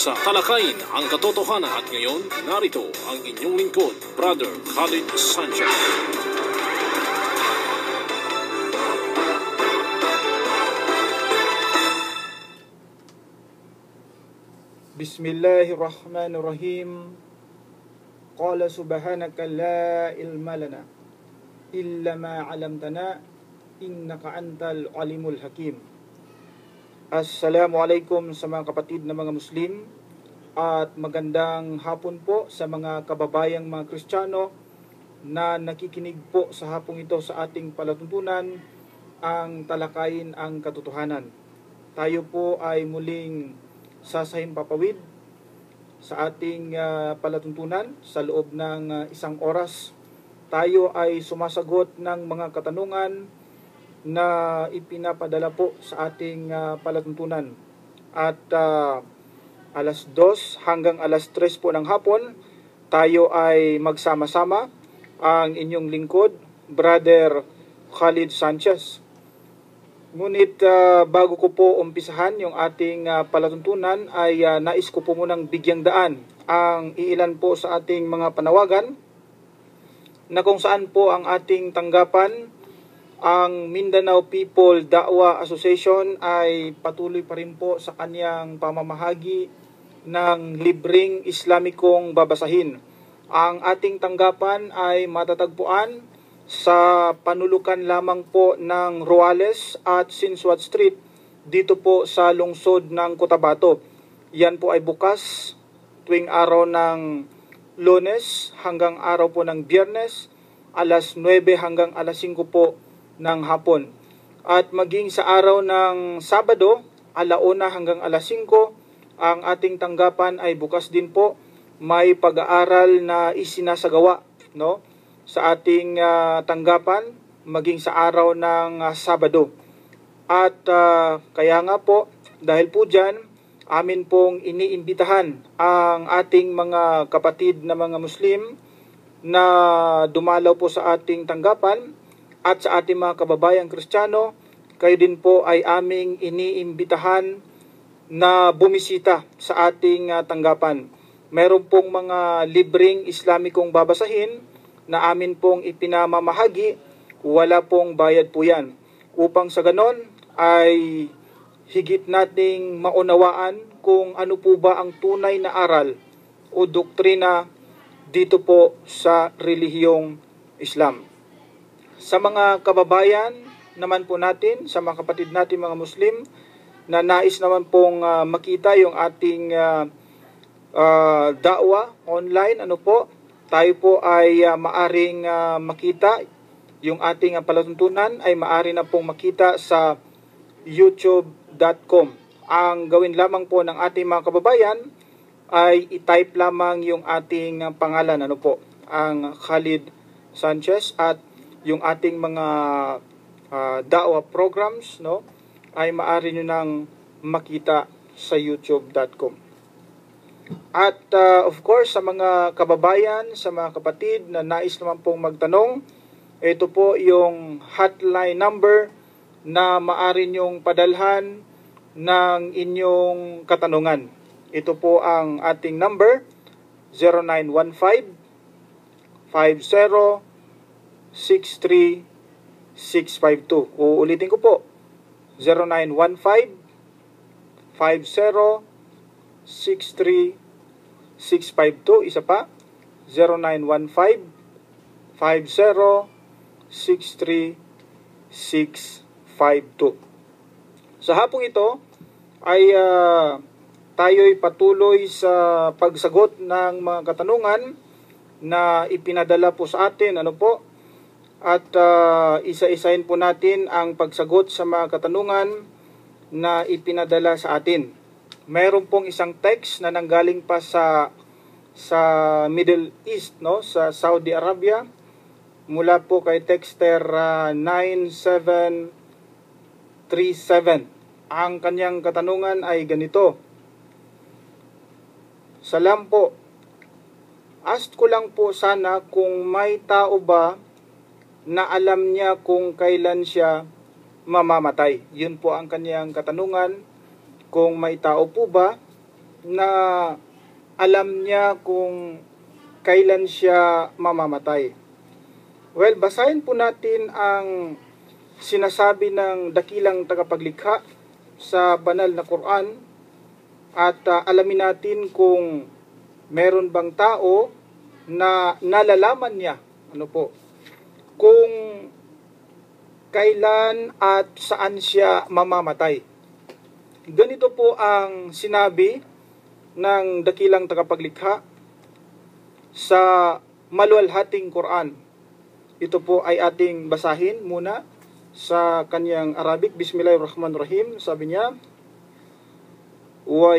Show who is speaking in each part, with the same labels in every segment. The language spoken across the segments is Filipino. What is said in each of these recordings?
Speaker 1: sa Talakayin ang Katotohanan at ngayon, narito ang inyong lingkod, Brother Khalid Sanchez.
Speaker 2: Bismillahirrahmanirrahim. Qala subhanaka la ilma lana illa ma 'allamtana innaka antal alimul hakim. Assalamualaikum sa mga kapatid na mga Muslim at magandang hapon po sa mga kababayang mga Kristiyano na nakikinig po sa hapong ito sa ating palatuntunan, ang Talakayin ang Katotohanan. Tayo po ay muling sasahim papawid sa ating palatuntunan sa loob ng isang oras. Tayo ay sumasagot ng mga katanungan na ipinapadala po sa ating palatuntunan. At alas 2 hanggang alas 3 po ng hapon, tayo ay magsama-sama, ang inyong lingkod, Brother Khalid Sanchez. Ngunit bago ko po umpisahan yung ating palatuntunan ay nais ko po munang bigyang daan ang iilan po sa ating mga panawagan na kung saan po ang ating tanggapan. Ang Mindanao People Da'wa Association ay patuloy pa rin po sa kanyang pamamahagi ng libreng Islamikong babasahin. Ang ating tanggapan ay matatagpuan sa panulukan lamang po ng Ruales at Sinswat Street dito po sa lungsod ng Cotabato. Yan po ay bukas tuwing araw ng Lunes hanggang araw po ng Biyernes, alas 9 hanggang alas 5 po ng hapon. At maging sa araw ng Sabado, alauna hanggang alas 5, ang ating tanggapan ay bukas din po. May pag-aaral na isinasagawa, no, sa ating tanggapan maging sa araw ng Sabado. At kaya nga po, dahil po dyan, amin pong iniimbitahan ang ating mga kapatid na mga Muslim na dumalaw po sa ating tanggapan. At sa ating mga kababayang Kristiyano, kayo din po ay aming iniimbitahan na bumisita sa ating tanggapan. Meron pong mga libreng Islamikong babasahin na amin pong ipinamamahagi, wala pong bayad po yan. Upang sa ganon ay higit nating maunawaan kung ano po ba ang tunay na aral o doktrina dito po sa relihiyong Islam. Sa mga kababayan naman po natin, sa mga kapatid natin mga Muslim na nais naman pong makita yung ating da'wa online, tayo po ay maaring makita yung ating palatuntunan ay maari na pong makita sa youtube.com. Ang gawin lamang po ng ating mga kababayan ay i-type lamang yung ating pangalan, ang Khalid Sanchez, at yung ating mga da'wa programs, ay maaari nyo nang makita sa youtube.com. At of course, sa mga kababayan, sa mga kapatid na nais naman pong magtanong, ito po yung hotline number na maaari nyong padalhan ng inyong katanungan. Ito po ang ating number, 0915 50 63652. Uulitin ko po, 0915 50 63652. Isa pa, 0915 50 63652. Sa hapong ito ay tayo'y patuloy sa pagsagot ng mga katanungan na ipinadala po sa atin, at isa-isahin po natin ang pagsagot sa mga katanungan na ipinadala sa atin. Mayroon pong isang text na nanggaling pa sa Middle East, sa Saudi Arabia, mula po kay texter 9737. Ang kanyang katanungan ay ganito: Salam po, ask ko lang po sana kung may tao ba na alam niya kung kailan siya mamamatay. Yun po ang kanyang katanungan, kung may tao po ba na alam niya kung kailan siya mamamatay. Well, basahin po natin ang sinasabi ng dakilang tagapaglikha sa banal na Quran at alamin natin kung meron bang tao na nalalaman niya kung kailan at saan siya mamamatay. Ganito po ang sinabi ng dakilang tagapaglikha sa maluwalhating Quran. Ito po ay ating basahin muna sa kanyang Arabic. Bismillahirrahmanirrahim. Sabi niya, wa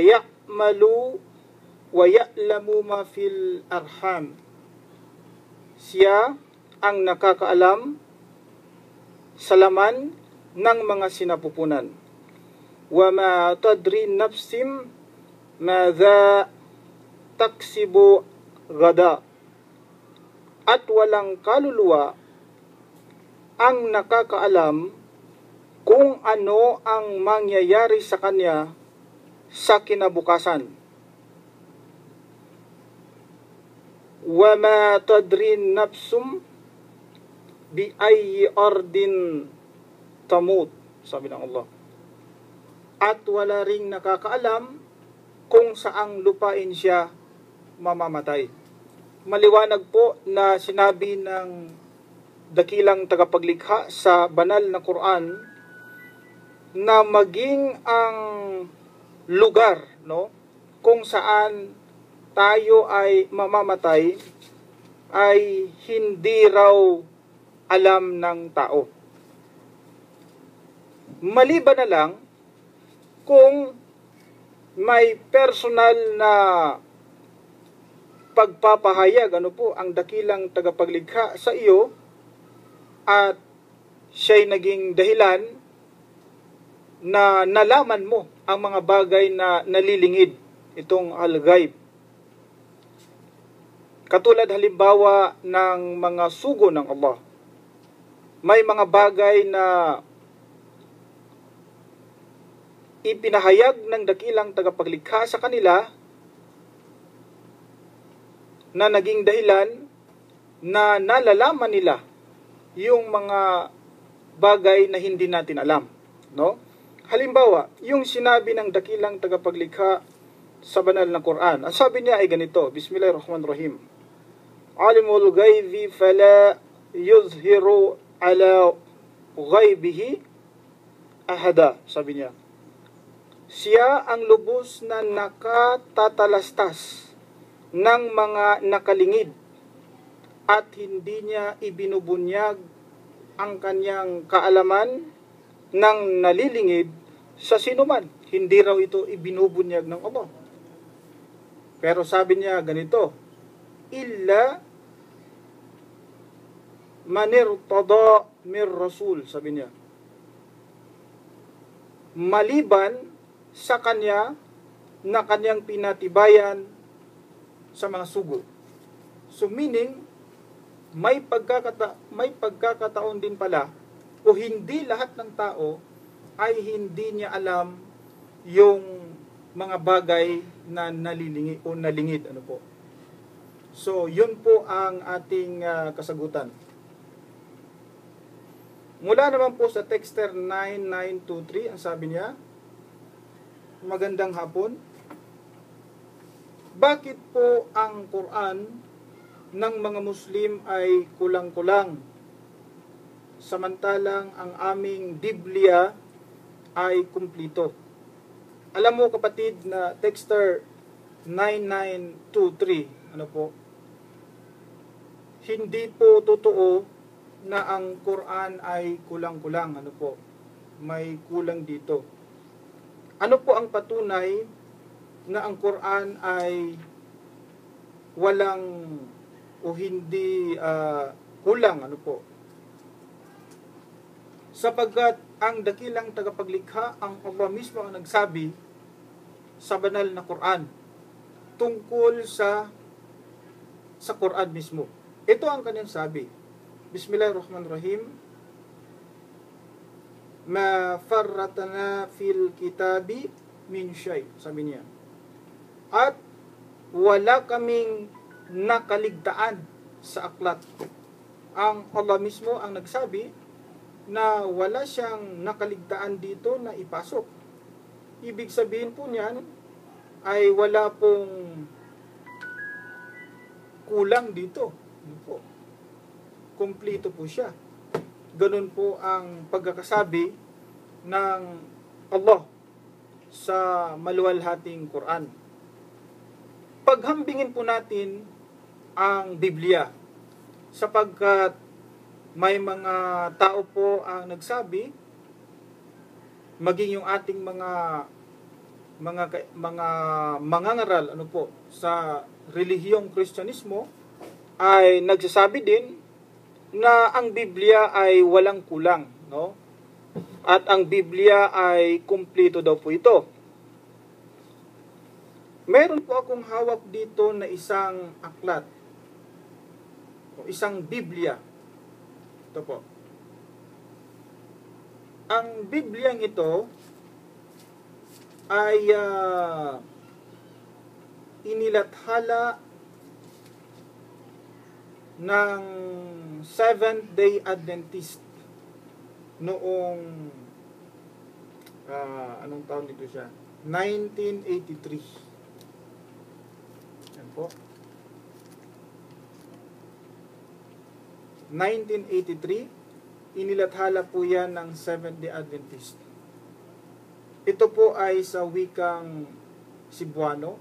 Speaker 2: ya'lamu ma fil arham. Siya ang nakakaalam sa laman ng mga sinapupunan. Wa ma tadri nafsim madha taksibu gada. At walang kaluluwa ang nakakaalam kung ano ang mangyayari sa kanya sa kinabukasan. Wa ma tadri nafsum bi ayyi ardin tamut, sabi ng Allah. At wala ring nakakaalam kung saang lupain siya mamamatay. Maliwanag po na sinabi ng dakilang tagapaglikha sa banal na Quran na maging ang lugar kung saan tayo ay mamamatay ay hindi raw alam ng tao. Maliban na lang kung may personal na pagpapahayag ang dakilang tagapaglikha sa iyo at siya'y naging dahilan na nalaman mo ang mga bagay na nalilingid, itong al-ghaib. Katulad halimbawa ng mga sugo ng Allah. May mga bagay na ipinahayag ng dakilang tagapaglikha sa kanila na naging dahilan na nalalaman nila yung mga bagay na hindi natin alam. Halimbawa, yung sinabi ng dakilang tagapaglikha sa banal na Quran. Ang sabi niya ay ganito, Bismillahirrahmanirrahim. Alimul ghaibi fala yuzhiru ala ghaibihi ahada, sabi niya. Siya ang lubos na nakatatalastas ng mga nakalingid at hindi niya ibinubunyag ang kanyang kaalaman ng nalilingid sa sinuman. Hindi raw ito ibinubunyag ng Allah. Pero sabi niya ganito, illa manirtada mir rasul, sabi niya. Maliban sa kanya na kanyang pinatibayan sa mga sugo. So meaning, may pagkakataon din pala o hindi lahat ng tao ay hindi niya alam yung mga bagay na nalilingid o nalingid. So yun po ang ating kasagutan. Mula naman po sa texter 9923, ang sabi niya, magandang hapon. Bakit po ang Quran ng mga Muslim ay kulang-kulang, samantalang ang aming Biblia ay kumplito? Alam mo kapatid na texter 9923, hindi po totoo na ang Quran ay kulang-kulang. May kulang dito. Ano po ang patunay na ang Quran ay walang o hindi kulang? Sapagkat ang dakilang tagapaglikha, ang Allah mismo ang nagsabi sa banal na Quran tungkol sa Quran mismo. Ito ang kanyang sabi. Bismillahirrahmanirrahim. Ma farratna fil kitabi min shay, sabi niya. At wala kaming nakaligtaan sa aklat. Ang Allah mismo ang nagsabi na wala siyang nakaligtaan dito na ipasok. Ibig sabihin po niyan ay wala pong kulang dito. Kumpleto po siya. Ganun po ang pagkakasabi ng Allah sa maluwalhating Quran. Paghambingin po natin ang Biblia sapagkat may mga tao po ang nagsabi, maging yung ating mga mangangaral sa relihiyong Kristyanismo ay nagsasabi din na ang Biblia ay walang kulang, no? At ang Biblia ay kumpleto daw po ito. Meron po akong hawak dito na isang aklat o isang Biblia. Ito po. Ang Bibliang ito ay inilathala ng Seventh-day Adventist noong anong taon dito siya? 1983. Yan po. 1983, inilathala po yan ng Seventh-day Adventist. Ito po ay sa wikang Cebuano.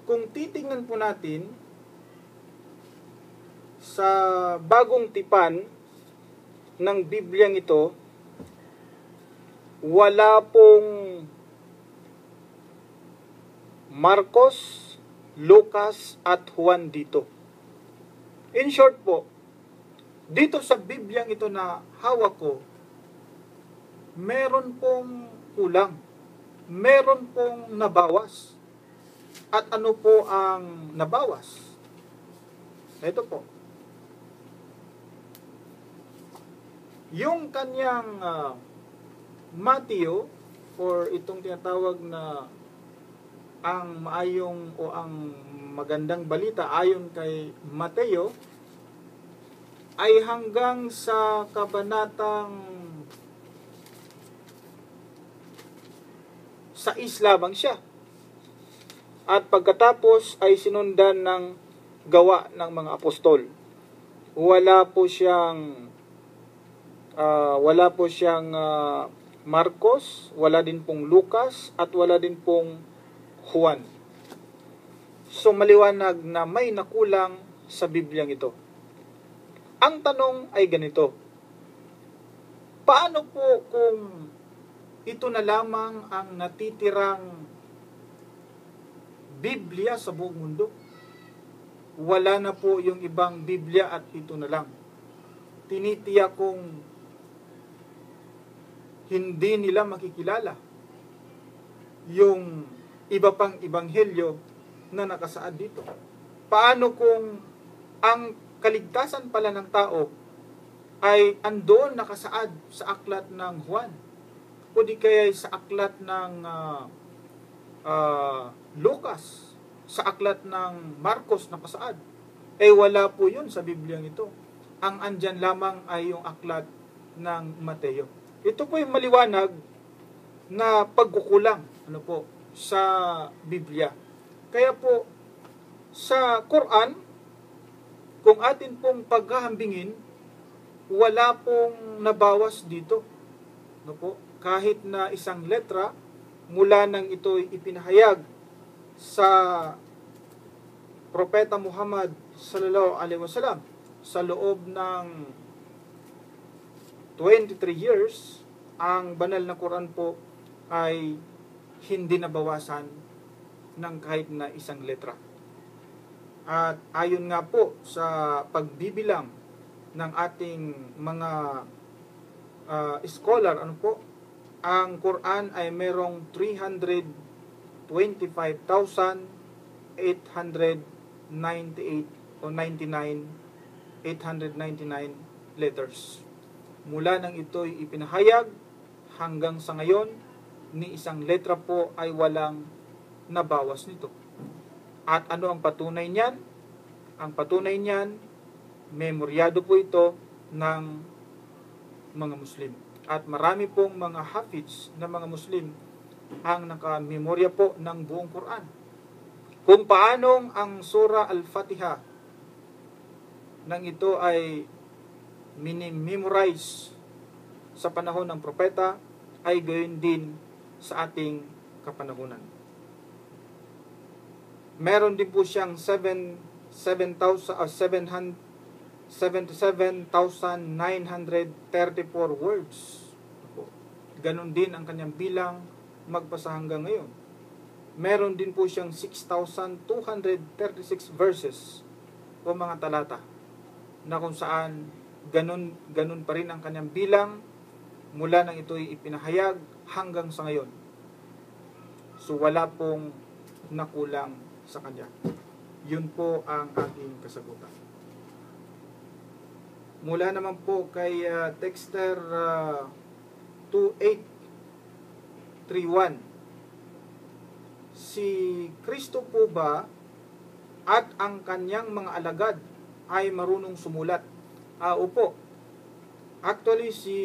Speaker 2: Kung titingnan po natin sa bagong tipan ng Bibliang ito, wala pong Marcos, Lucas at Juan dito. In short po, dito sa Bibliang ito na hawak ko, meron pong kulang, meron pong nabawas. At ano po ang nabawas? Ito po. Yung kanyang Matthew, or itong tinatawag na ang maayong o ang magandang balita ayon kay Mateo, ay hanggang sa kabanatang 6 lamang siya. At pagkatapos ay sinundan ng gawa ng mga apostol. Wala po siyang Marcos, wala din pong Lucas, at wala din pong Juan. So maliwanag na may nakulang sa Bibliang ito. Ang tanong ay ganito: paano po kung ito na lamang ang natitirang Biblia sa buong mundo? Wala na po yung ibang Biblia at ito na lang. Tinitiyak kong hindi nila makikilala yung iba pang ebanghelyo na nakasaad dito. Paano kung ang kaligtasan pala ng tao ay andoon nakasaad sa aklat ng Juan, o di kaya sa aklat ng Lucas, sa aklat ng Marcos nakasaad? Wala po yun sa Bibliang ito. Ang andyan lamang ay yung aklat ng Mateo. Ito po yung maliwanag na pagkukulang sa Biblia. Kaya po sa Quran, kung atin pong paghahambingin, wala pong nabawas dito. Kahit na isang letra mula nang ito'y ipinahayag sa Propeta Muhammad sallallahu alaihi wasallam sa loob ng 23 years, ang banal na Quran po ay hindi nabawasan ng kahit na isang letra. At ayon nga po sa pagbibilang ng ating mga scholar, ang Quran ay merong 325,898 o 899 letters. Mula nang ito'y ipinahayag hanggang sa ngayon ni isang letra po ay walang nabawas nito. At ano ang patunay niyan? Ang patunay niyan, memoryado po ito ng mga Muslim. At marami pong mga hafiz na mga Muslim ang nakamemorya po ng buong Quran. Kung paanong ang Surah Al-Fatiha nang ito ay minimemorize sa panahon ng propeta, ay gayon din sa ating kapanahunan. Meron din po siyang 77,934 words. Ganon din ang kanyang bilang magbasa hanggang ngayon. Meron din po siyang 6,236 verses o mga talata na kung saan ganun pa rin ang kanyang bilang mula nang ito'y ipinahayag hanggang sa ngayon. So wala pong nakulang sa kanya. Yun po ang aking kasagutan. Mula naman po kay Texter 2831. Si Kristo po ba at ang kanyang mga alagad ay marunong sumulat? Opo. Actually, si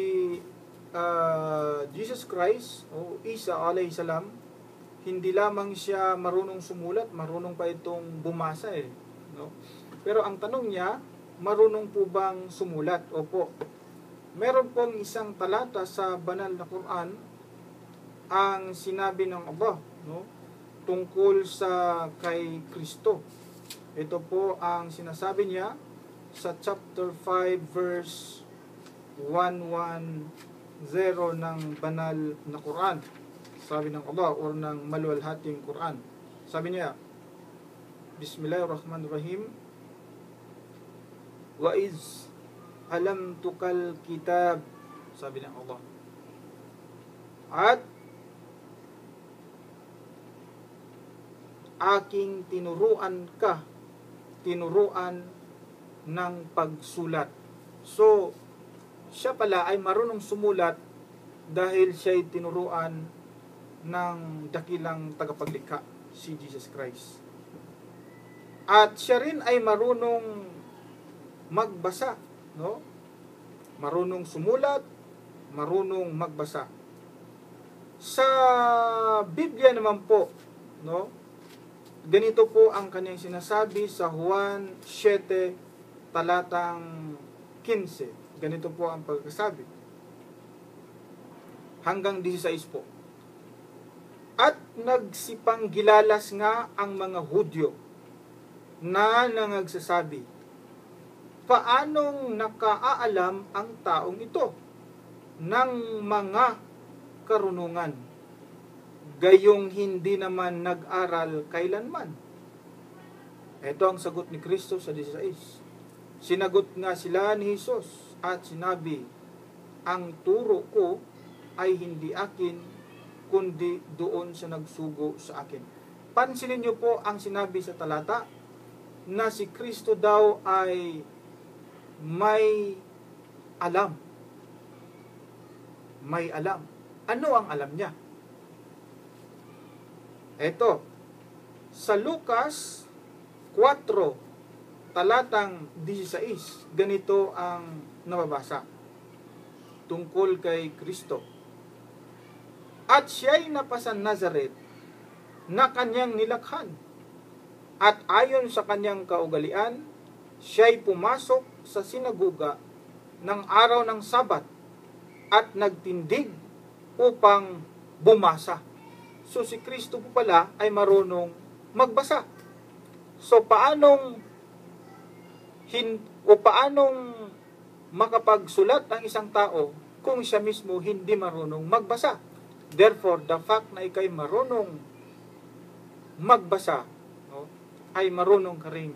Speaker 2: Jesus Christ o Isa alayhi salam, hindi lamang siya marunong sumulat, marunong pa itong bumasa no? Pero ang tanong niya, marunong po bang sumulat? Opo. Meron pong isang talata sa banal na Quran ang sinabi ng Allah, no? Tungkol sa kay Kristo. Ito po ang sinasabi niya sa chapter 5 verse 110 ng banal na Quran. Sabi ng Allah o ng maluwalhating Quran. Sabi niya, Bismillahirrahmanirrahim. Wa iz alamtukal kitab, sabi ng Allah. At aking tinuruan ng pagsulat. So, siya pala ay marunong sumulat dahil siya ay tinuruan ng dakilang tagapaglikha, si Jesus Christ. At siya rin ay marunong magbasa, no? Marunong sumulat, marunong magbasa. Sa Biblia naman po, no? Ganito po ang kanyang sinasabi sa Juan 7 talatang 15. Ganito po ang pagkasabi. Hanggang 16 po. At nagsipanggilalas nga ang mga Hudyo na nangagsasabi, paanong nakaaalam ang taong ito ng mga karunungan, gayong hindi naman nag-aral kailanman? Ito ang sagot ni Kristo sa 16. Sinagot nga sila ni Jesus at sinabi, ang turo ko ay hindi akin, kundi doon sa nagsugo sa akin. Pansinin niyo po ang sinabi sa talata na si Kristo daw ay may alam. May alam. Ano ang alam niya? Ito, sa Lucas 4, talatang 16, ganito ang nababasa tungkol kay Kristo. At siya'y napasan Nazaret na kanyang nilakhan. At ayon sa kanyang kaugalian, siya'y pumasok sa sinagoga ng araw ng Sabat at nagtindig upang bumasa. So si Kristo po pala ay marunong magbasa. So paanong makapagsulat ang isang tao kung siya mismo hindi marunong magbasa? Therefore, the fact na ikay marunong magbasa, no, ay marunong ka rin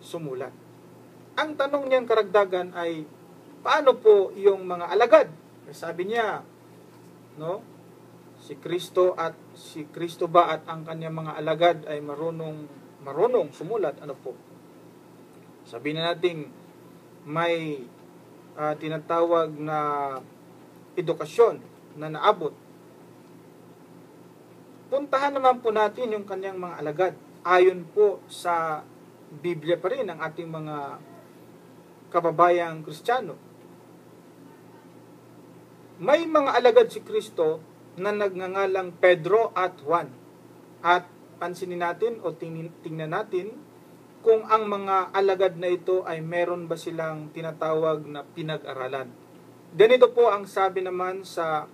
Speaker 2: sumulat. Ang tanong niyang karagdagan ay, paano po yung mga alagad? Sabi niya, no, si Kristo ba at ang kanyang mga alagad ay marunong sumulat? Ano po? Sabi na natin, may tinatawag na edukasyon na naabot suportahan naman po natin yung kanyang mga alagad. Ayon po sa Biblia pa rin ang ating mga kababayang Kristiyano. May mga alagad si Kristo na nagngangalang Pedro at Juan. At pansinin natin o tingnan natin kung ang mga alagad na ito ay meron ba silang tinatawag na pinag-aralan. Ganito po ang sabi naman sa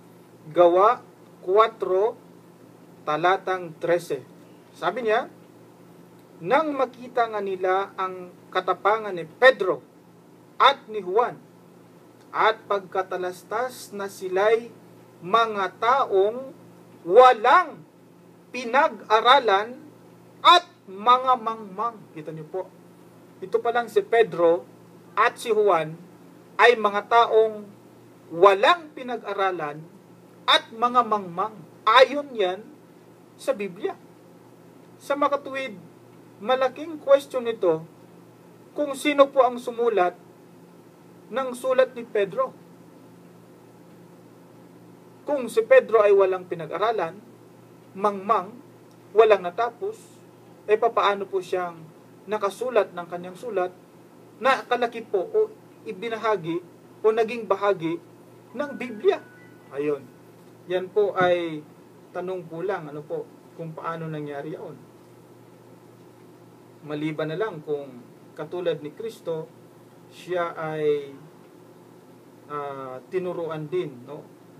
Speaker 2: Gawa 4, talatang 13. Sabi niya, nang makita nga nila ang katapangan ni Pedro at ni Juan, at pagkatalastas na sila'y mga taong walang pinag-aralan at mga mangmang. Kita niyo po, ito pa lang si Pedro at si Juan ay mga taong walang pinag-aralan at mga mangmang. Ayon yan sa Biblia. Sa makatuwid, malaking question ito kung sino po ang sumulat ng sulat ni Pedro. Kung si Pedro ay walang pinag-aralan, mangmang, walang natapos, papaano po siyang nakasulat ng kanyang sulat na kalaki po o ibinahagi o naging bahagi ng Biblia. Ayun. Yan po ay tanong po lang, kung paano nangyari yun. Maliban na lang kung katulad ni Kristo, siya ay tinuruan din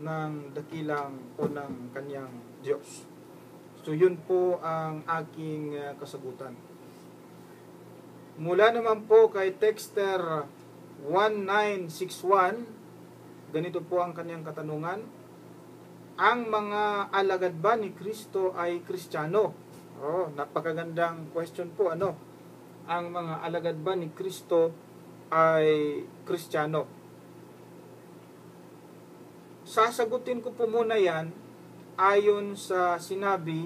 Speaker 2: ng dakilang o ng kanyang Diyos. So yun po ang aking kasagutan. Mula naman po kay Texter 1961, ganito po ang kanyang katanungan. Ang mga alagad ba ni Kristo ay Kristiyano? Napakagandang question po. Ang mga alagad ba ni Kristo ay Kristiyano? Sasagutin ko po muna yan ayon sa sinabi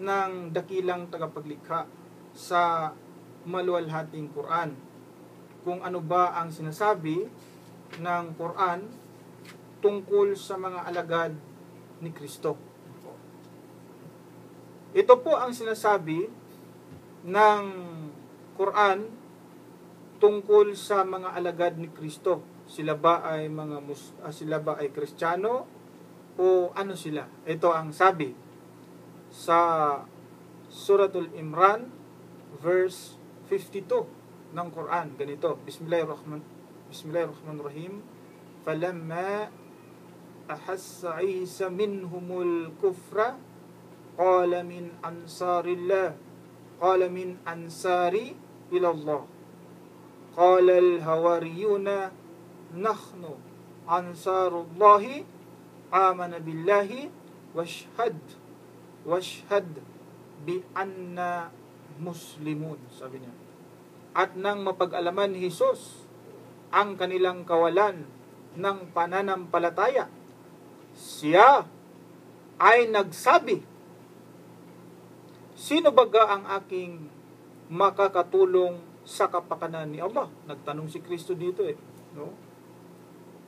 Speaker 2: ng dakilang tagapaglikha sa maluwalhating Quran. Kung ano ba ang sinasabi ng Quran tungkol sa mga alagad ni Kristo. Ito po ang sinasabi ng Quran tungkol sa mga alagad ni Kristo. Sila ba ay Kristiyano o ano sila? Ito ang sabi sa Suratul Imran verse 52 ng Quran. Ganito, Bismillahirrahmanirrahim. Falamma ahassa Isa minhumul kufra qala min ansarillah qala min ansari ila Allah qala al-hawariyuna nahnu ansarullahi amana billahi washhad bi anna muslimun. Sabi niya, at nang mapag-alaman ni Jesus ang kanilang kawalan ng pananampalataya, siya ay nagsabi, sino baga ang aking makakatulong sa kapakanan ni Allah? Nagtanong si Kristo dito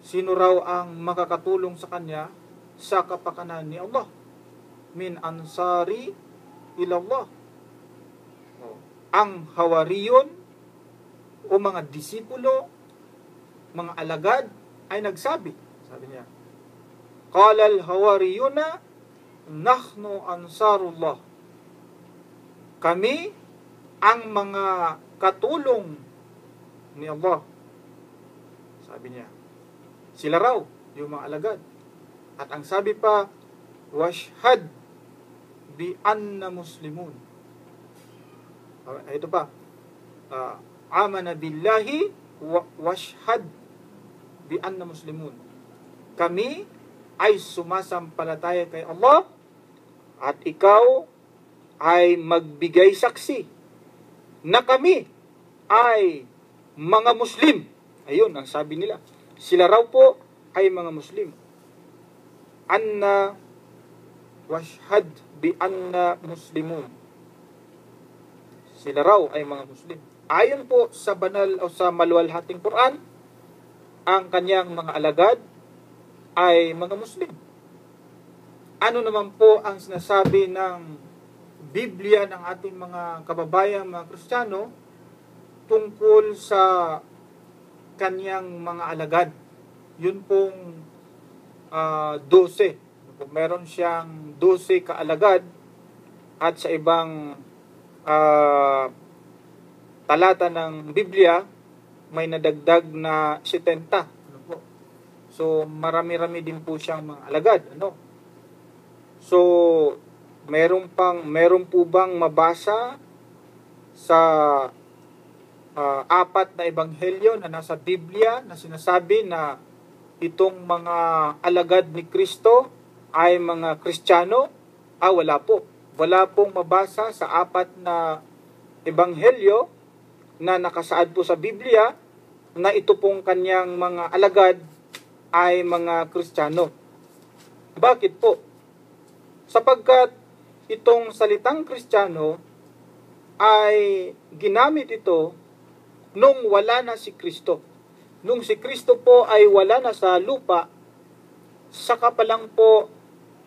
Speaker 2: Sino raw ang makakatulong sa kanya sa kapakanan ni Allah? Min ansari ilallah. Ang hawariyon o mga disipulo, mga alagad ay nagsabi. Sabi niya, qala al-hawariyuna nahnu ansarullah. Kami ang mga katulong ni Allah. Sabi niya. Sila raw, yung mga alagad. At ang sabi pa, washhad bi anna muslimun. Ito pa, amana billahi washhad bi anna muslimun. Kami ay sumasampalataya kay Allah at ikaw ay magbigay saksi na kami ay mga Muslim. Ayun ang sabi nila. Sila raw po ay mga Muslim. Anna washhad bi anna muslimun. Sila raw ay mga Muslim. Ayon po sa banal o sa maluwalhating Quran, ang kanyang mga alagad ay mga Muslim. ano naman po ang sinasabi ng Biblia ng ating mga kababayang mga Kristiyano tungkol sa kanyang mga alagad. Yun pong 12. Meron siyang 12 kaalagad at sa ibang talata ng Biblia may nadagdag na 70. So marami-rami din po siyang mga alagad. So meron po bang mabasa sa apat na ebanghelyo na nasa Biblia na sinasabi na itong mga alagad ni Kristo ay mga Kristiyano? Wala po. Wala pong mabasa sa apat na ebanghelyo na nakasaad po sa Biblia na ito pong kanyang mga alagad ay mga Kristiyano. Bakit po? Sapagkat itong salitang Kristiyano ay ginamit ito nung wala na si Kristo. Nung si Kristo po ay wala na sa lupa, saka pa lang po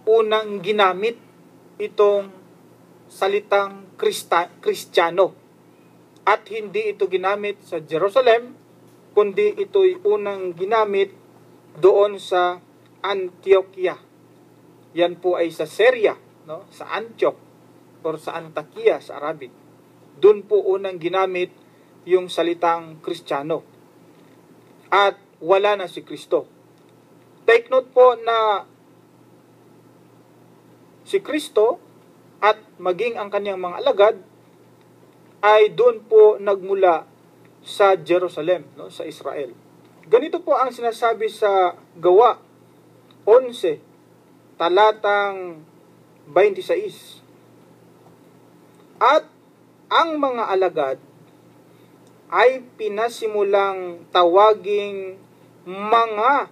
Speaker 2: unang ginamit itong salitang Kristiyano. At hindi ito ginamit sa Jerusalem, kundi ito'y unang ginamit doon sa Antioquia. Yan po ay sa Syria, sa Antioch or sa Antakya sa Arabic. Doon po unang ginamit yung salitang Kristiyano. At wala na si Kristo. Take note po na si Kristo at maging ang kanyang mga alagad ay doon po nagmula sa Jerusalem, sa Israel. Ganito po ang sinasabi sa Gawa 11, talatang 26. At ang mga alagad ay pinasimulang tawaging mga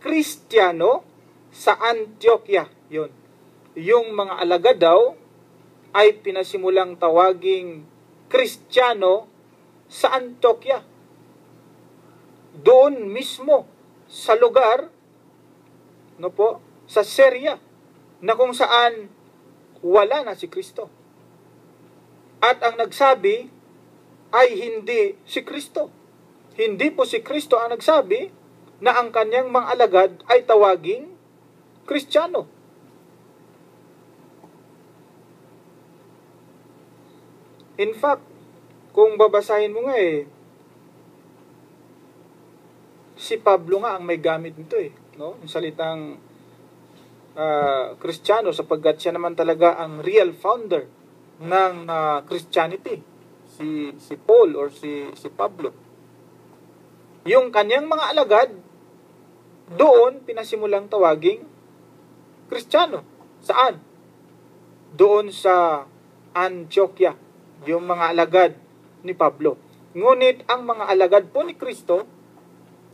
Speaker 2: Kristiyano sa Antioquia. Yun. Yung mga alagad daw ay pinasimulang tawaging Kristiyano sa Antioquia. Doon mismo sa lugar sa Syria na kung saan wala na si Kristo. At ang nagsabi ay hindi si Kristo. Hindi po si Kristo ang nagsabi na ang kanyang mga alagad ay tawaging Kristiyano. In fact, kung babasahin mo nga si Pablo nga ang may gamit nito yung salitang Kristiyano, sapagkat siya naman talaga ang real founder ng Christianity. Si Paul or si Pablo. Yung kanyang mga alagad, doon pinasimulang tawaging Kristiyano. Saan? Doon sa Antioquia, yung mga alagad ni Pablo. Ngunit ang mga alagad po ni Kristo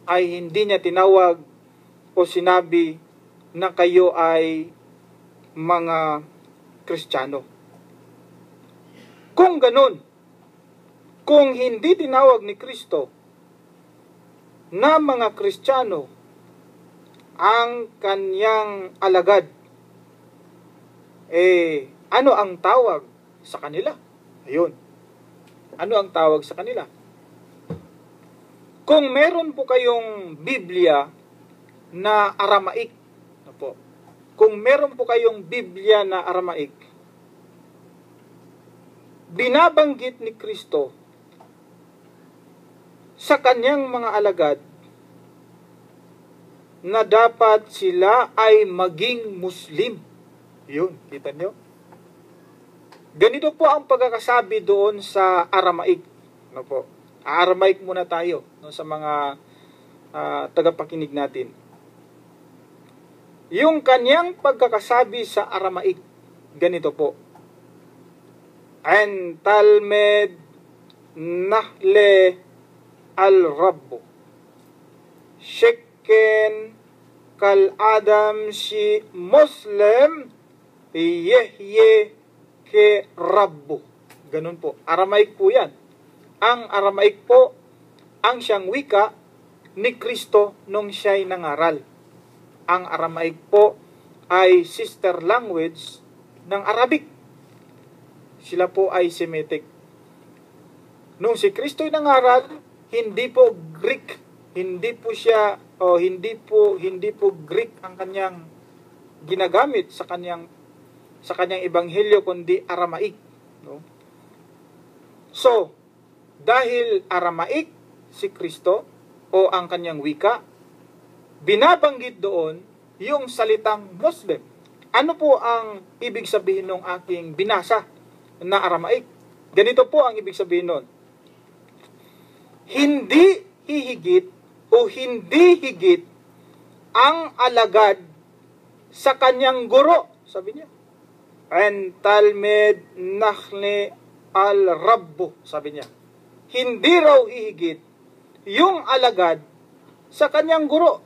Speaker 2: ay hindi niya tinawag o sinabi na kayo ay mga Kristiyano. Kung ganun, kung hindi tinawag ni Kristo na mga Kristiyano ang kanyang alagad, ano ang tawag sa kanila? Ayun. Ano ang tawag sa kanila? Kung meron po kayong Biblia na Aramaic, kung meron po kayong Biblia na Aramaic, binabanggit ni Kristo sa kanyang mga alagad na dapat sila ay maging Muslim. Yun, kita nyo? Ganito po ang pagkakasabi doon sa Aramaic. Aramaic muna tayo sa mga tagapakinig natin. Yung kanyang pagkakasabi sa Aramaic, ganito po. En talmed nahle al-rabbo shekken kal adam si Muslim yehye ke rabbo. Ganun po. Aramaic po yan. Ang Aramaic po ang siyang wika ni Kristo nung siya'y nangaral. Ang Aramaic po ay sister language ng Arabic. Sila po ay Semitic. Nung si Kristo'y nangaral, hindi po Greek, hindi po Greek ang kanyang ginagamit sa kanyang ebanghelyo, kundi Aramaic, no? So, dahil Aramaic si Kristo o ang kanyang wika, binabanggit doon yung salitang Muslim. Ano po ang ibig sabihin ng aking binasa na Aramaic? Ganito po ang ibig sabihin nun. Hindi hihigit o hindi higit ang alagad sa kanyang guro, sabi niya. And talmid nakhne al-rabbu, sabi niya. Hindi raw ihigit yung alagad sa kanyang guro.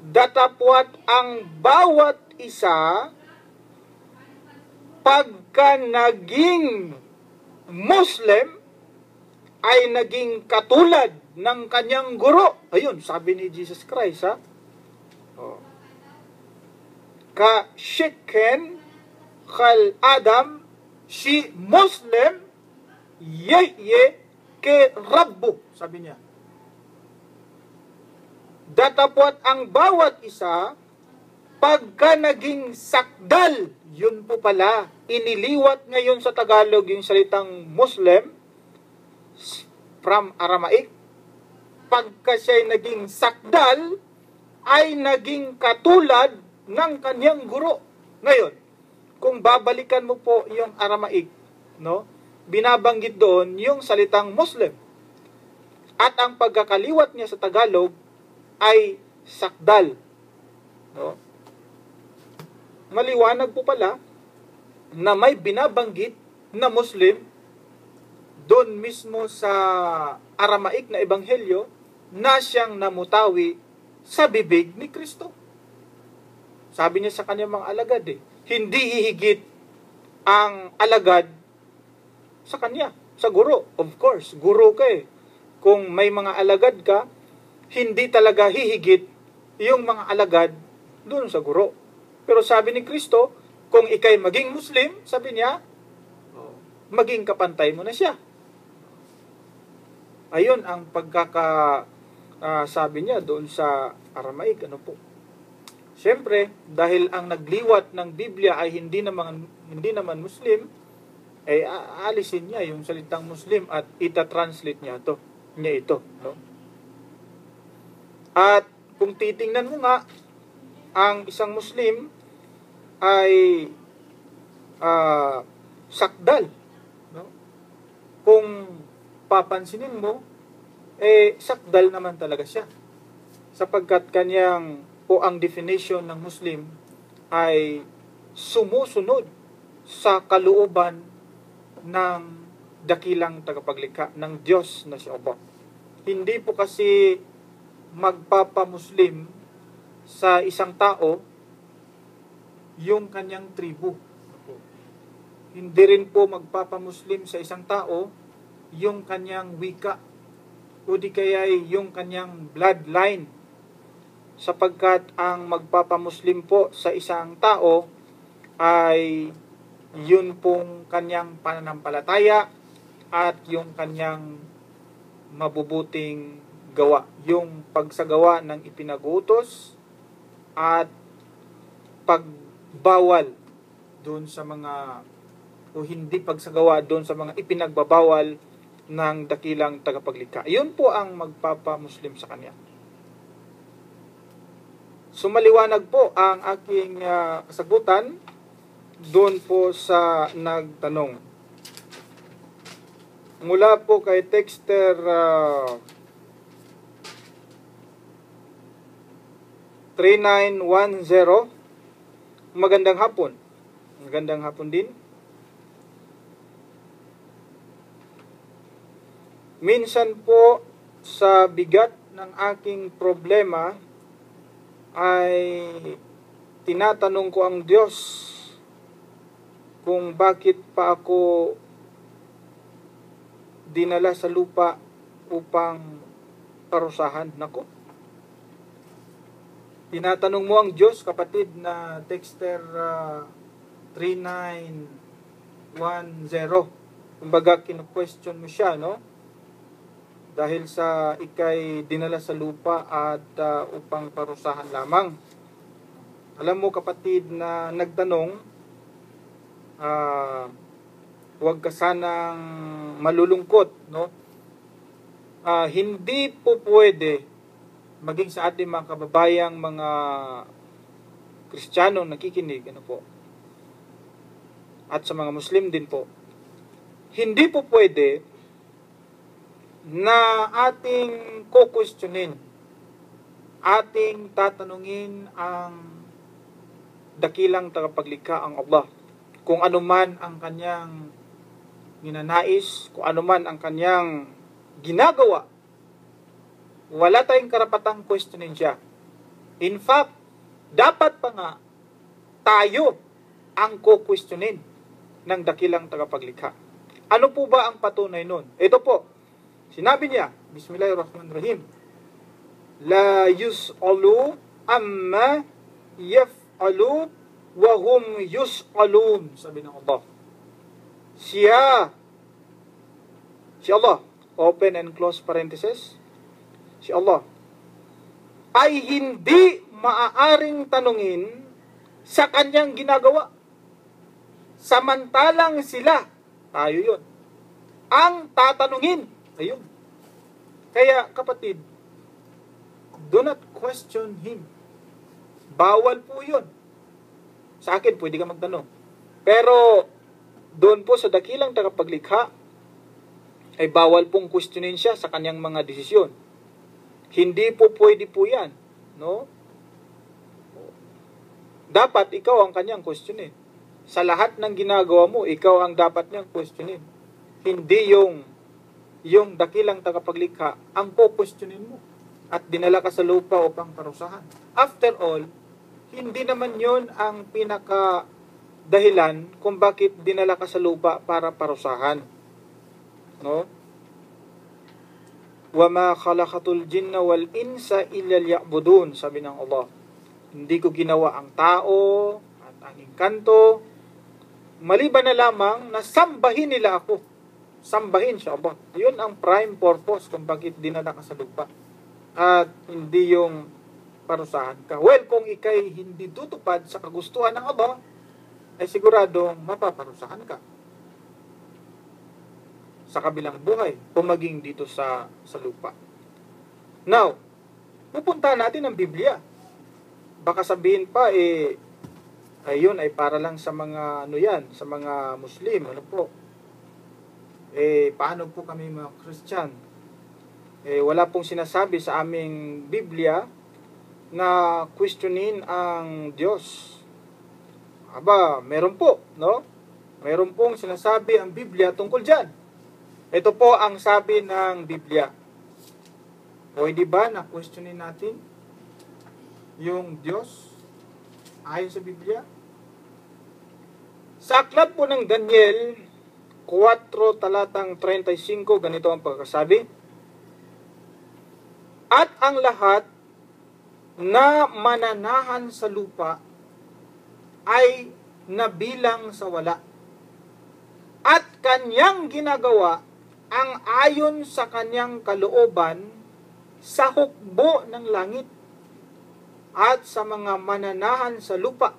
Speaker 2: Datapwat ang bawat isa pagka naging Muslim ay naging katulad ng kanyang guro. Ayun, sabi ni Jesus Christ, ha? Oh. Ka shikken khal Adam si Muslim ye ke Rabbu, sabi niya. Datapwat ang bawat isa pagka naging sakdal. Yun po pala, iniliwat ngayon sa Tagalog yung salitang Muslim from Aramaic. Pagka siya'y naging sakdal, ay naging katulad ng kanyang guro. Ngayon, kung babalikan mo po yung Aramaic, no, binabanggit doon yung salitang Muslim. At ang pagkakaliwat niya sa Tagalog ay sakdal. No? Maliwanag po pala na may binabanggit na Muslim doon mismo sa Aramaic na ebanghelyo na siyang namutawi sa bibig ni Kristo. Sabi niya sa kanyang mga alagad, hindi hihigit ang alagad sa kanya, sa guro. Of course, guro ka eh. Kung may mga alagad ka, hindi talaga hihigit yung mga alagad doon sa guro. Pero sabi ni Kristo, kung ikay maging Muslim, sabi niya, maging kapantay mo na siya. Ayun ang sabi niya doon sa Aramaic. Ano po? Siyempre, dahil ang nagliwat ng Biblia ay hindi naman Muslim, ay aalisin niya yung salitang Muslim at ita-translate niya ito. No? At kung titingnan mo nga, ang isang Muslim ay sakdal. No? Kung papansinin mo, sakdal naman talaga siya. Sapagkat ang definition ng Muslim ay sumusunod sa kalooban ng dakilang tagapaglikha ng Diyos na si Allah. Hindi po kasi magpapamuslim sa isang tao yung kanyang tribu. Hindi rin po magpapamuslim sa isang tao yung kanyang wika o di kaya yung kanyang bloodline. Sapagkat ang magpapamuslim po sa isang tao ay yun pong kanyang pananampalataya at yung kanyang mabubuting gawa. Yung pagsagawa ng ipinag-utos at pagbawal doon sa mga o hindi pagsagawa doon sa mga ipinagbabawal ng dakilang tagapaglikha. Yun po ang magpapamuslim sa kanya. So maliwanag po ang aking kasagutan doon po sa nagtanong. Mula po kay Texter 3910, magandang hapon. Magandang hapon din. Minsan po sa bigat ng aking problema ay tinatanong ko ang Diyos kung bakit pa ako dinala sa lupa upang parusahan. Nako. tinatanong mo ang Diyos, kapatid, na texter 3910. Kumbaga, kino-question mo siya, no? Dahil sa ikay dinala sa lupa at upang parusahan lamang. Alam mo, kapatid, na nagtanong, huwag ka sanang malulungkot, no? Hindi po pwede maging sa ating mga kababayang mga Kristiyano nakikinig, ano po, at sa mga Muslim din po, hindi po pwede na ating kukwestiyonin, ating tatanungin ang dakilang tagapaglikha, ang Allah, kung ano man ang kanyang ninanais, kung ano man ang kanyang ginagawa. Wala tayong karapatang questionin siya. In fact, dapat pa nga tayo ang kukwestiyonin ng dakilang tagapaglikha. Ano po ba ang patunay nun? Ito po, sinabi niya, Bismillahirrahmanirrahim, La yus'alu amma yaf'alu wa hum yus'alun. Sabi ng Allah. Si Allah, open and close parenthesis, si Allah ay hindi maaaring tanungin sa kanyang ginagawa. Samantalang sila, tayo yun, ang tatanungin. Ayun. Kaya, kapatid, do not question Him. Bawal po yun. Sa akin, pwede ka magtanong. Pero, doon po sa dakilang tagapaglikha, ay bawal pong questionin siya sa kanyang mga desisyon. Hindi po pwede po yan. No? Dapat ikaw ang kanyang questionin. Sa lahat ng ginagawa mo, ikaw ang dapat niyang questionin. Hindi yung dakilang tagapaglikha ang po-questionin mo at dinala ka sa lupa upang parusahan. After all, hindi naman yon ang pinaka dahilan kung bakit dinala ka sa lupa para parusahan. No? وَمَا خَلَقَتُ الْجِنَّ وَالْإِنسَ إِلَّا لِيَعْبُدُونَ. Sabi ng Allah, hindi ko ginawa ang tao at ang engkanto maliban na lamang na sambahin nila ako. Sambahin siya, Allah. Yun ang prime purpose kung bakit dinala ka sa lupa. At hindi yung parusahan ka. Well, kung ikay hindi tutupad sa kagustuhan ng Allah, ay siguradong mapaparusahan ka sa kabilang buhay o maging dito sa lupa. Now, pupunta natin ang Biblia. Baka sabihin pa, ayun ay para lang sa mga sa mga Muslim, ano po? Paano po kami mga Christian? Wala pong sinasabi sa aming Biblia na questionin ang Diyos. Aba, meron po, no? Meron pong sinasabi ang Biblia tungkol dyan. Ito po ang sabi ng Biblia. Pwede ba na questionin natin yung Diyos ayon sa Biblia? Sa aklat po ng Daniel 4 talatang 35, ganito ang pagkasabi. At ang lahat na mananahan sa lupa ay nabilang sa wala. At kanyang ginagawa ang ayon sa kanyang kalooban sa hukbo ng langit at sa mga mananahan sa lupa.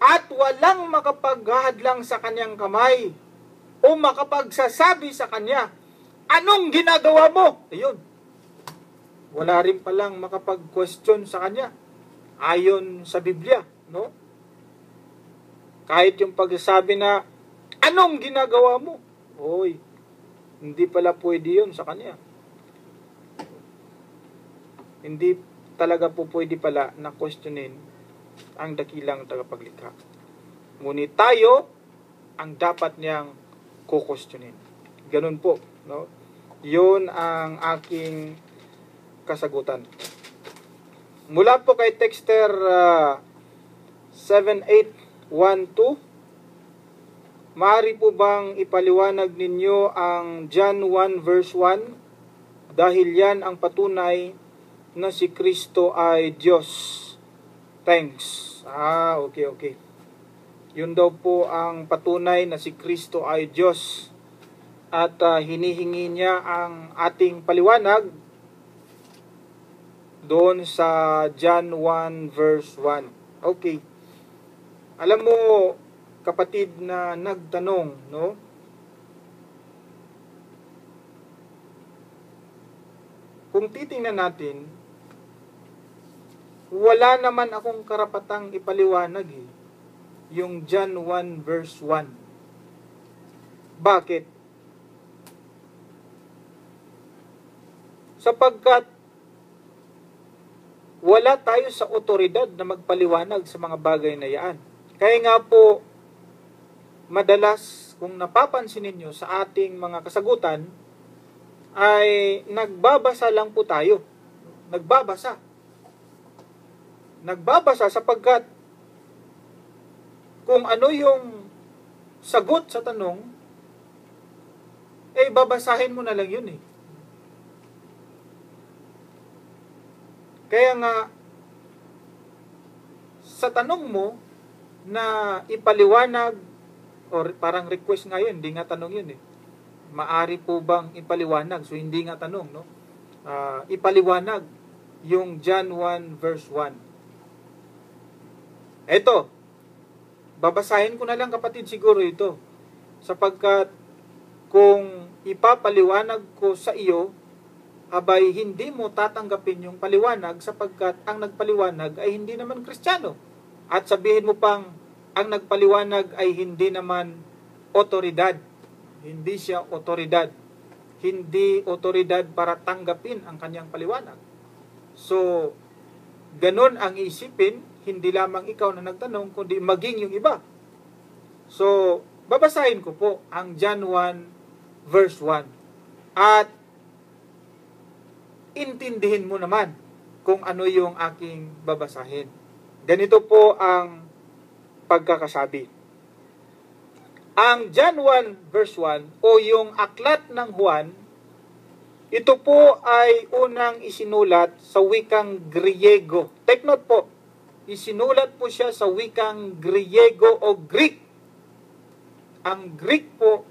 Speaker 2: At walang makapaghahadlang sa kanyang kamay o makapagsasabi sa kanya, anong ginagawa mo? Ayun. Wala rin palang makapag-question sa kanya ayon sa Biblia, no? Kahit yung pagsasabi na, anong ginagawa mo? Oy, hindi pala pwede yun sa kanya. Hindi talaga po pwede pala na questionin ang dakilang tagapaglikha. Ngunit tayo ang dapat niyang kukwestiyonin. Ganun po, no? Yun ang aking kasagutan. Mula po kay texter 7812, maaari po bang ipaliwanag ninyo ang John 1 verse 1? Dahil yan ang patunay na si Kristo ay Diyos. Thanks. Okay. Yun daw po ang patunay na si Kristo ay Diyos. At hinihingi niya ang ating paliwanag doon sa John 1 verse 1. Okay. Alam mo, kapatid na nagtanong, no? Kung titingnan natin, wala naman akong karapatang ipaliwanag yung John 1 verse 1. Bakit? Sapagkat wala tayo sa otoridad na magpaliwanag sa mga bagay na yan. Kaya nga po, madalas kung napapansin ninyo sa ating mga kasagutan, ay nagbabasa lang po tayo. Nagbabasa sapagkat kung ano yung sagot sa tanong, babasahin mo na lang yun Kaya nga, sa tanong mo na ipaliwanag, or parang request nga yun, hindi nga tanong yun Maari po bang ipaliwanag? So, hindi nga tanong, no? Ipaliwanag yung John 1 verse 1. Eto, babasahin ko na lang kapatid siguro ito. Sapagkat kung ipapaliwanag ko sa iyo, abay hindi mo tatanggapin yung paliwanag sapagkat ang nagpaliwanag ay hindi naman Kristiyano. At sabihin mo pang ang nagpaliwanag ay hindi naman otoridad. Hindi siya otoridad. Hindi otoridad para tanggapin ang kanyang paliwanag. So, ganun ang isipin, hindi lamang ikaw na nagtanong, kundi maging yung iba. So, babasahin ko po ang John 1 verse 1. At intindihin mo naman kung ano yung aking babasahin. Ganito po ang pagkakasabi. Ang John 1 verse 1 o yung aklat ng Juan, ito po ay unang isinulat sa wikang Griego. Take note po, isinulat po siya sa wikang Griego o Greek. Ang Greek po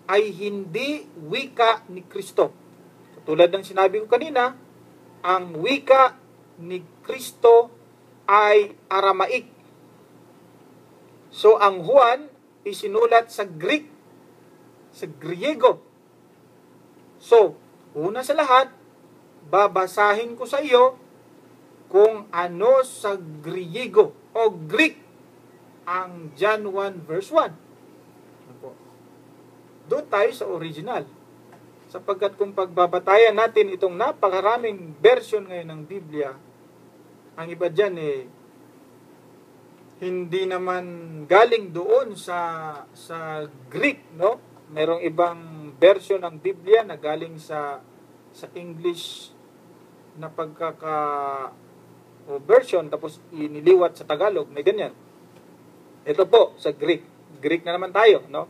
Speaker 2: ay hindi wika ni Kristo. Tulad ng sinabi ko kanina, ang wika ni Kristo ay Aramaic. So, ang Juan isinulat sa Greek, sa Griego. So, una sa lahat, babasahin ko sa iyo kung ano sa Griego o Greek ang John 1 verse 1. Doon tayo sa original. Sapagkat kung pagbabatayan natin itong napakaraming version ngayon ng Biblia, ang iba dyan hindi naman galing doon sa Greek, no? Merong ibang version ng Biblia na galing sa English na version tapos iniliwat sa Tagalog, may ganyan. Ito po sa Greek. Greek na naman tayo, no?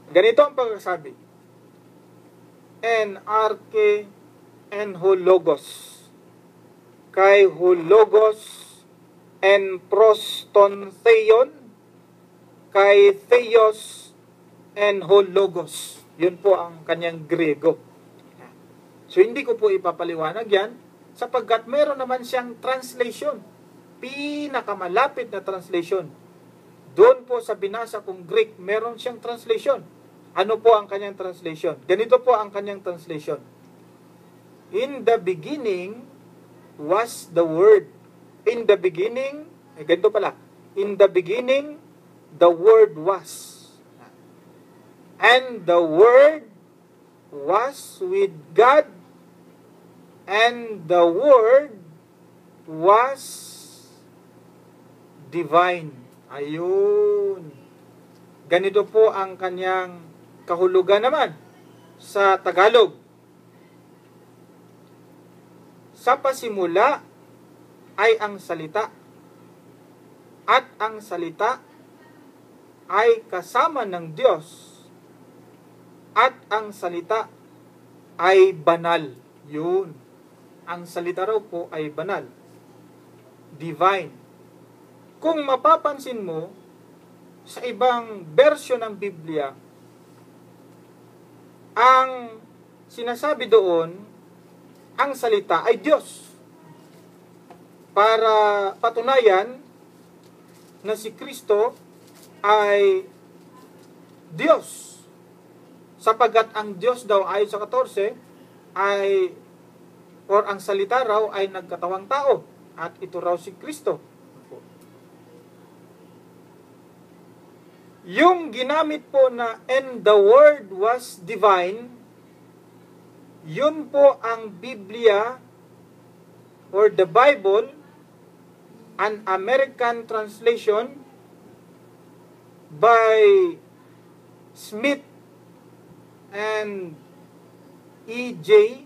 Speaker 2: Ganito ang pagkasabi. En arche en hologos. Kai hologos en proston theon. Kai theos en hologos. Yun po ang kanyang Griego. So hindi ko po ipapaliwanag yan sapagkat meron naman siyang translation. Pinakamalapit na translation. Doon po sa binasa kong Greek, meron siyang translation. Ano po ang kanyang translation? Ganito po ang kanyang translation. In the beginning was the Word. In the beginning, ganito pala. In the beginning, the Word was. And the Word was with God. And the Word was divine. Ayun. Ganito po ang kanyang kahulugan naman sa Tagalog. Sa pasimula ay ang salita, at ang salita ay kasama ng Diyos, at ang salita ay banal. Yun. ang salita raw po ay banal, divine. Kung mapapansin mo, sa ibang version ng Biblia, ang sinasabi doon, ang salita ay Diyos. Para patunayan na si Kristo ay Diyos. Sapagkat ang Diyos daw ayon sa 14 ay, or ang salita raw ay nagkatawang tao, at ito raw si Kristo. Yung ginamit po na "and the word was divine", yun po ang Biblia or the Bible, an American translation by Smith and E.J.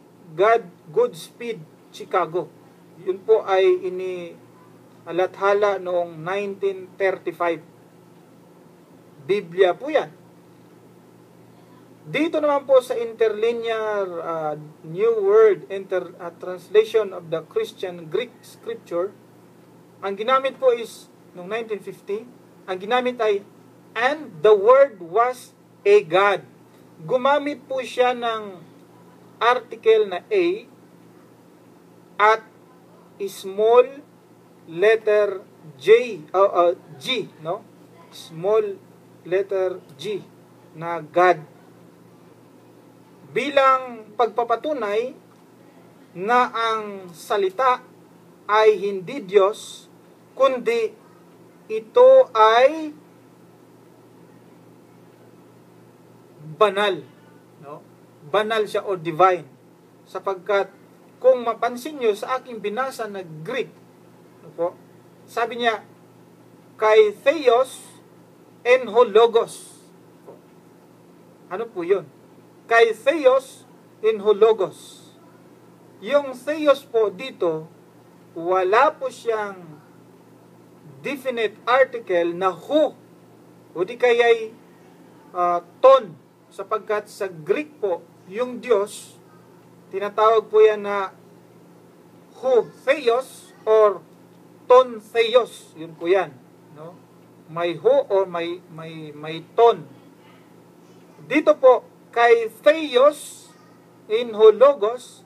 Speaker 2: Goodspeed, Chicago. Yun po ay inialathala noong 1935. Biblia po yan. Dito naman po sa Interlinear New World Translation of the Christian Greek Scripture, ang ginamit po is, noong 1950, ang ginamit ay, "and the word was a God." Gumamit po siya ng article na A at small letter G, no? Small letter G na God. Bilang pagpapatunay na ang salita ay hindi Diyos, kundi ito ay banal, no? Banal siya o divine. Sapagkat kung mapansin nyo sa aking binasa na Greek, no po, sabi niya, "Kay Theos en ho logos." Ano po yun? Kay Theos en ho logos. Yung Theos po dito, wala po siyang definite article na ho, o di kaya'y ton, sapagkat sa Greek po, yung Diyos, tinatawag po yan na ho Theos or ton Theos. Yun po yan, no? May ho or may ton. Dito po, kay Theos in ho logos,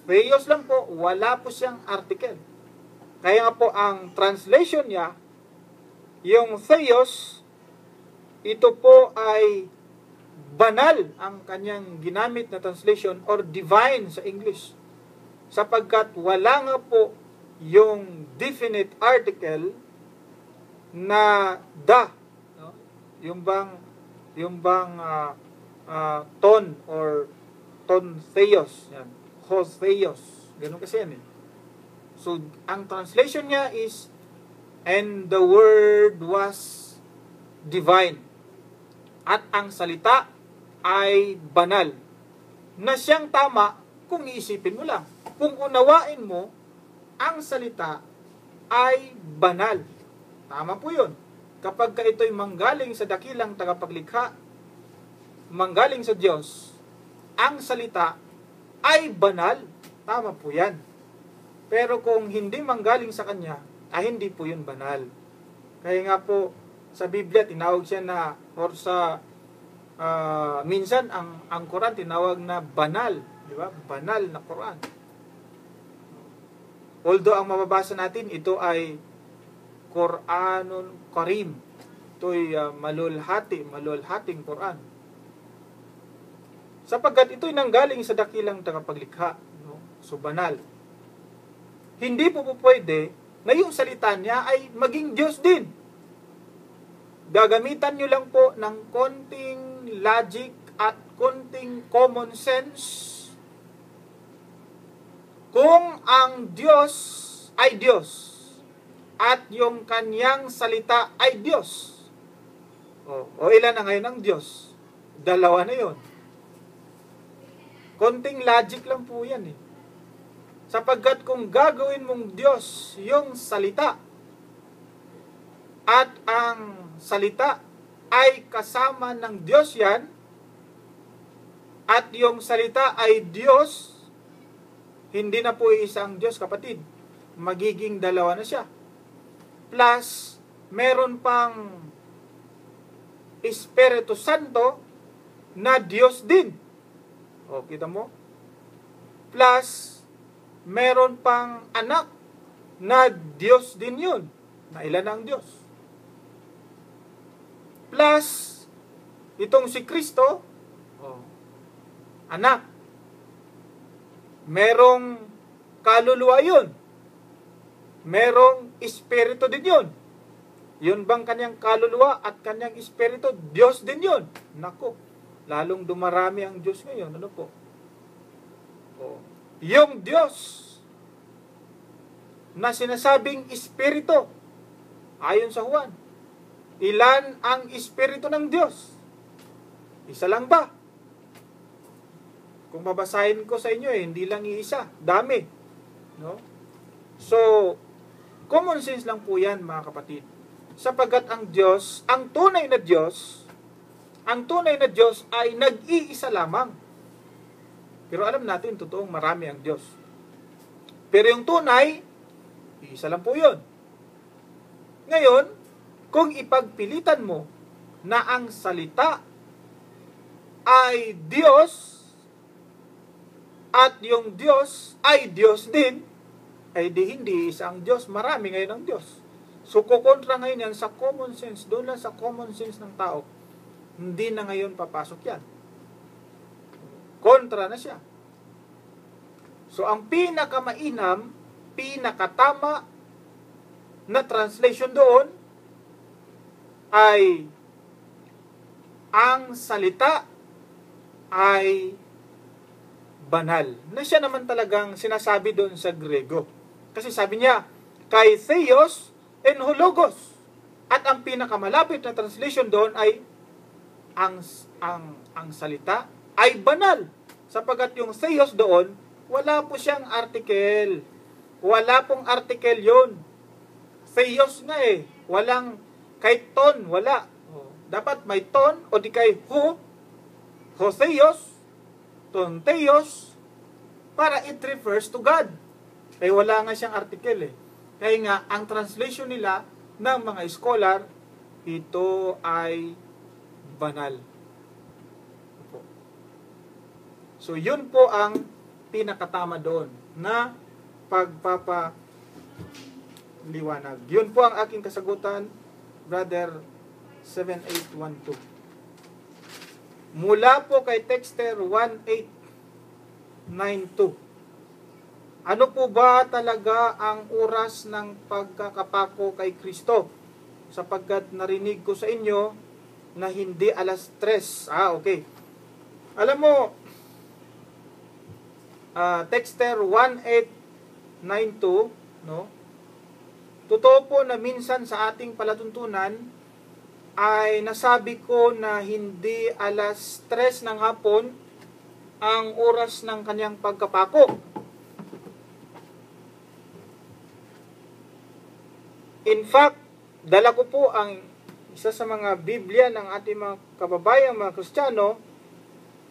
Speaker 2: Theos lang po, wala po siyang article. Kaya nga po ang translation niya, yung Theos, ito po ay banal ang kanyang ginamit na translation or divine sa English. Sapagkat wala nga po yung definite article na da, no? Yung bang ton or ton Theos, yan. Ho Theos. Ganun kasi yan eh. So, ang translation niya is, "and the word was divine." At ang salita ay banal. Na siyang tama kung iisipin mo lang. Kung unawain mo, ang salita ay banal. Tama po yun. Kapag ito'y manggaling sa dakilang tagapaglikha, manggaling sa Diyos, ang salita ay banal. Tama po yan. Pero kung hindi manggaling sa Kanya, ay hindi po yun banal. Kaya nga po, sa Biblia, tinawag siya na, or sa, minsan, ang Quran, tinawag na banal. Di ba? Banal na Quran. Although, ang mababasa natin, ito ay Quranun Karim. Ito'y malulhating Quran. Sapagkat ito'y nanggaling sa dakilang tagapaglikha. No? So, banal. Hindi po pwede na yung salita niya ay maging Diyos din. Gagamitan nyo lang po ng konting logic at konting common sense. Kung ang Diyos ay Diyos at yung kanyang salita ay Diyos, o ilan na ngayon ang Diyos? Dalawa na yon. Konting logic lang po yan eh. Sapagkat kung gagawin mong Diyos yung salita, at ang salita ay kasama ng Diyos yan, at yung salita ay Diyos, Hindi na po isang Diyos, kapatid. Magiging dalawa na siya. Plus, meron pang Espiritu Santo na Diyos din. O, kita mo? Plus, meron pang anak na Diyos din yun. Na ilan ang Diyos? Plus, itong si Kristo, anak. Merong kaluluwa yun. Merong espiritu din yun. Yun bang kanyang kaluluwa at kanyang espiritu? Diyos din yun. Nako, lalong dumarami ang Diyos ngayon. Ano po? Yung Diyos na sinasabing espiritu, ayon sa Juan, ilan ang espiritu ng Diyos? Isa lang ba? Kung babasahin ko sa inyo, hindi lang iisa. Dami. No? So, common sense lang po yan, mga kapatid. Sapagkat ang Diyos, ang tunay na Diyos ay nag-iisa lamang. Pero alam natin, totoong marami ang Diyos. Pero yung tunay, isa lang po yun. Ngayon, kung ipagpilitan mo na ang salita ay Diyos, at yung Diyos ay Diyos din, ay di hindi isang Diyos, marami ngayon ang Diyos. So, kukontra ngayon yan sa common sense, doon lang sa common sense ng tao, hindi na ngayon papasok yan. Kontra na siya. So, ang pinakamainam, pinakatama na translation doon ay ang salita ay banal. Na siya naman talagang sinasabi doon sa Grego. Kasi sabi niya, kay Theos en Hologos. At ang pinakamalapit na translation doon ay ang salita ay banal. Sapagat yung Theos doon, wala po siyang article. Wala pong article yun. Theos nga eh. Walang kay ton, wala. Dapat may ton o di kay Theos, ton Theos, para it refers to God. Eh wala nga siyang article eh. Kaya nga, ang translation nila ng mga scholar, ito ay banal. So yun po ang pinakatama doon na pagpapaliwanag. Yun po ang aking kasagutan, Brother 7812. Mula po kay Texter 1892. Ano po ba talaga ang oras ng pagkakapako kay Kristo? Sapagkat narinig ko sa inyo na hindi alas 3. Okay. Alam mo, Texter 1892, no? Totoo po na minsan sa ating palatuntunan ay nasabi ko na hindi alas 3 ng hapon ang oras ng kanyang pagkapako. In fact, dala ko po ang isa sa mga Biblia ng ating mga kababayang mga Kristiyano